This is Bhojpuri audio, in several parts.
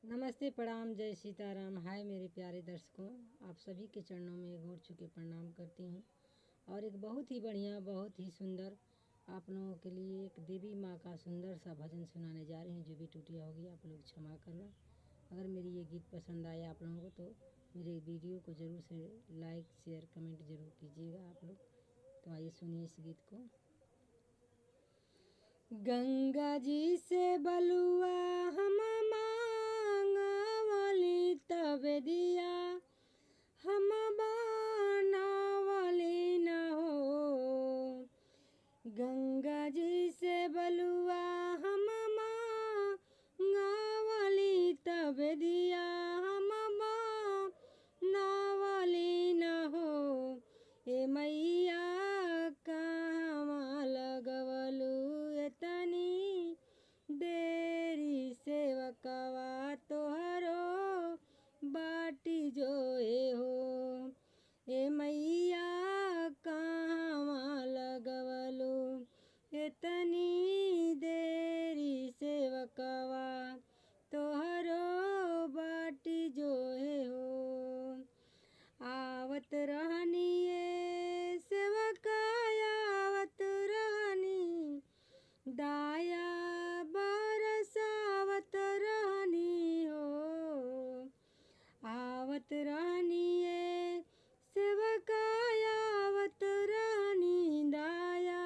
नमस्ते, प्रणाम, जय सीताराम। हाय मेरे प्यारे दर्शकों, आप सभी के चरणों में घोर चुके प्रणाम करती हूँ। और एक बहुत ही बढ़िया, बहुत ही सुंदर आप लोगों के लिए एक देवी माँ का सुंदर सा भजन सुनाने जा रही हूँ। जो भी टूटिया होगी आप लोग क्षमा करना। अगर मेरी ये गीत पसंद आए आप लोगों को तो मेरे वीडियो को ज़रूर से लाइक शेयर कमेंट ज़रूर कीजिएगा आप लोग। तो आइए सुनिए इस गीत को। गंगा जी से बलुआ हम मांगवली तब दिया हम बनावली न हो। गंगा जी से बलुआ हम मांगवली तब दिया हम बनावली न हो। ए मैया कहाँ लगवलू एतनी देरी सेवकवा तोहरो बाटी जोए हो। ए मैया कहाँ लगवलू एतनी देरी सेवकवा तोहरो बाटी जोए हो। आवत रहनी ये सेवकाया आवत रहनी दाया बरसावत रहनी हो। आवत रहनी ये सेवकाया आवत रहनी दाया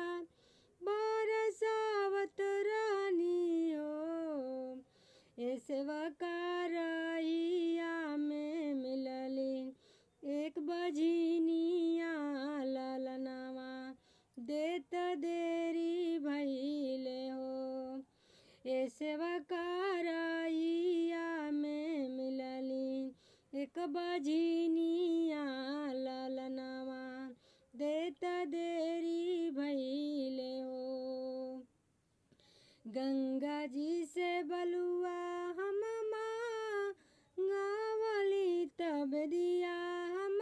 बरसावत रहनी हो। ए सेवका रहिया में मिलली एक बझनिया ललनवा देत देरी भइले हो। ए सेवका रहिया में मिलली एक बझनिया ललनवा देत देरी भइले हो। गंगा जी से बलुआ हम मांगवली तब दिया हम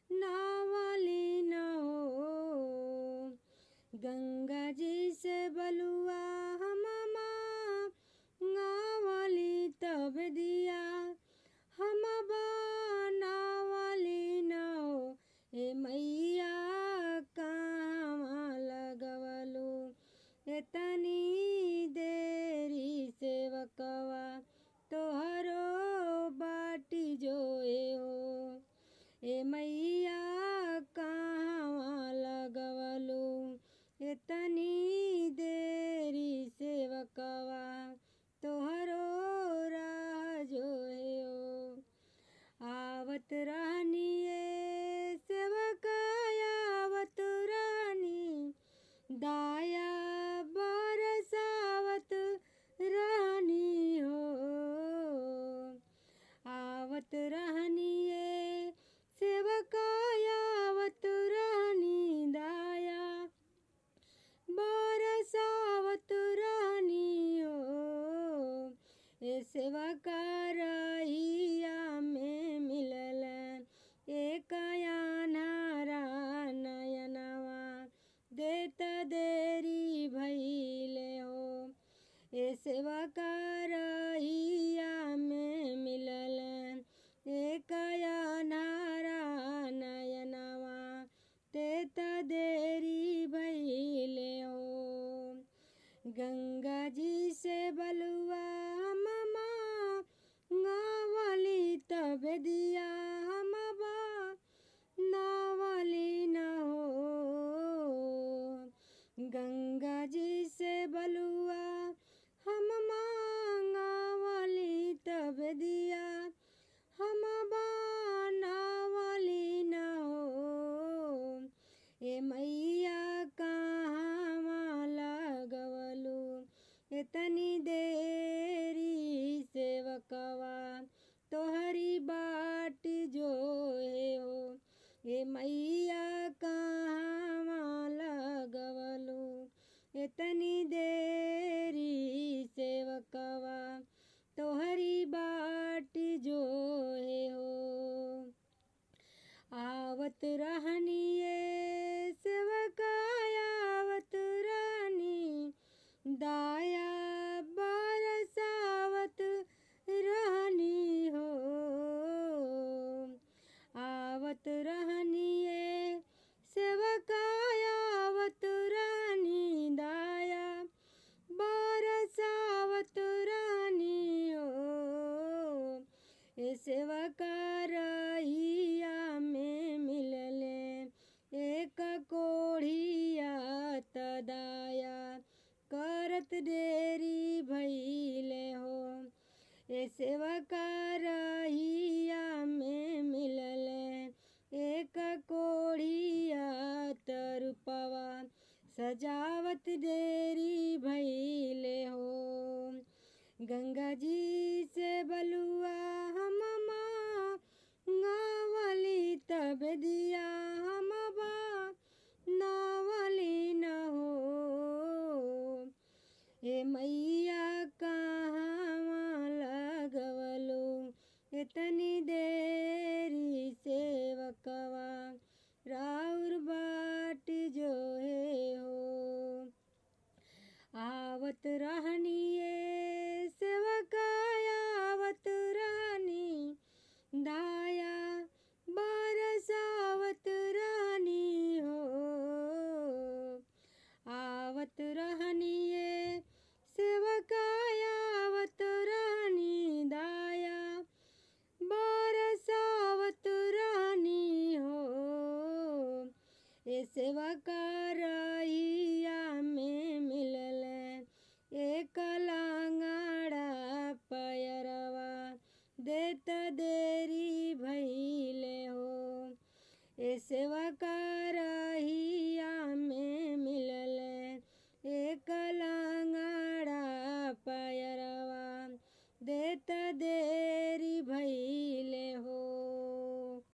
बनावली न हो। गंगा जी से बलुआ हम मांगवली तब दिया हम बनावली न हो। ए मैया कहाँ लगवलू एतनी देरी सेवकवा तोहरो बाटी जोए हो। ए मैया कहाँ लगवलू एतनी देरी सेवकवा तोहरो राह जोए हो। आवत रहनी ये सेवकाया आवत रहनी दाया बरसावत रहनी हो। आवत रहनी ये सेवकाया आवत रहनी दाया बरसावत रहनी हो। ए सेवका रहिया में मिलल एक अन्हारा नयनवा देत देरी भइले हो। ए सेवका रहिया में मिलल एक अन्हारा नयनवा देत देरी भइले हो। गंगा जी से बलुआ हम सेवका रहिया में मिलले एक कोढ़िया तदाया करत देरी भइले हो। ए सेवका रहिया में मिलले एक कोढ़िया तरुपवा सजावत देरी भइले हो। गंगा जी से बलुआ हम मांगवली तब दिया हम नावली न हो। हे मैया कहाँ लगवलो इतनी देरी सेवकवा राउर बाट जो है हो। आवत रहनी ये सेवका आवत रहनी दाया बरसावत रहनी हो। आवत रहनी ये सेवका आवत रहनी दाया बरसावत रहनी हो। ए सेवका रहिया में मिलले एक लांगड़ा पैरवा देत देरी भइले हो। ए सेवका रहिया में मिलले एक लांगड़ा पैरवा देत देरी